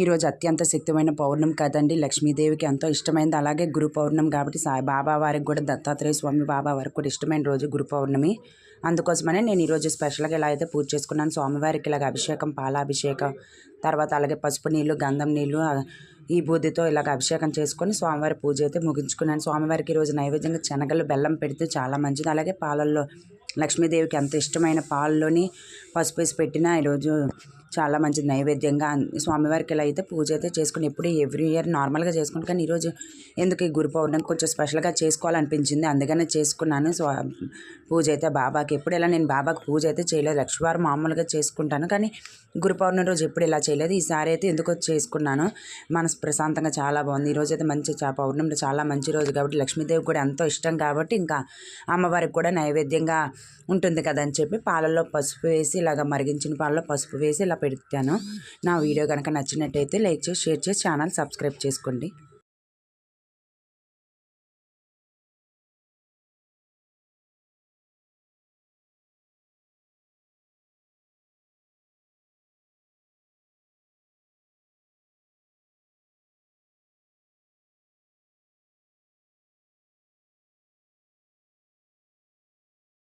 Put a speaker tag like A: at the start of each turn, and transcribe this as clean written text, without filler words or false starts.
A: ఈరోజు అత్యంత శక్తిమైన పౌర్ణమి కదండి, లక్ష్మీదేవికి ఎంతో ఇష్టమైనది. అలాగే గురు పౌర్ణమి కాబట్టి బాబా వారికి కూడా, దత్తాత్రేయ స్వామి బాబా వారికి కూడా ఇష్టమైన రోజు గురు పౌర్ణమి. అందుకోసమనే నేను ఈరోజు స్పెషల్గా ఇలా అయితే పూజ చేసుకున్నాను. స్వామివారికి ఇలాగ అభిషేకం, పాలాభిషేకం, తర్వాత అలాగే పసుపు నీళ్ళు, గంధం నీళ్ళు, ఈ బూదితో ఇలాగ అభిషేకం చేసుకొని స్వామివారి పూజ అయితే ముగించుకున్నాను. స్వామివారికి ఈరోజు నైవేద్యంగా శనగలు, బెల్లం పెడితే చాలా మంచిది. అలాగే పాలల్లో లక్ష్మీదేవికి ఎంత ఇష్టమైన పాలలోని పసుపు వేసి పెట్టినా ఈరోజు చాలా మంచిది నైవేద్యంగా. స్వామివారికి ఇలా అయితే పూజ అయితే చేసుకుని ఎప్పుడు ఎవ్రీ ఇయర్ నార్మల్గా చేసుకుంటాను, కానీ ఈరోజు ఎందుకు ఈ గురు పౌర్ణమి కొంచెం స్పెషల్గా చేసుకోవాలనిపించింది, అందుకనే చేసుకున్నాను. పూజ అయితే బాబాకి ఎప్పుడు ఇలా నేను బాబాకి పూజ అయితే చేయలేదు. లక్ష్మీవారం మామూలుగా చేసుకుంటాను, కానీ గురు పౌర్ణమి రోజు ఎప్పుడు ఇలా చేయలేదు. ఈసారి అయితే ఎందుకో చేసుకున్నాను. మనసు ప్రశాంతంగా చాలా బాగుంది. ఈరోజు అయితే మంచి పౌర్ణమి చాలా మంచి రోజు కాబట్టి లక్ష్మీదేవి కూడా ఎంతో ఇష్టం కాబట్టి ఇంకా అమ్మవారికి కూడా నైవేద్యంగా ఉంటుంది కదని చెప్పి పాలల్లో పసుపు వేసి ఇలాగ మరిగించిన పాలలో పసుపు వేసి ఇలా పెడతాను. నా వీడియో కనుక నచ్చినట్టయితే లైక్ చేసి, షేర్ చేసి, ఛానల్ సబ్స్క్రైబ్ చేసుకోండి.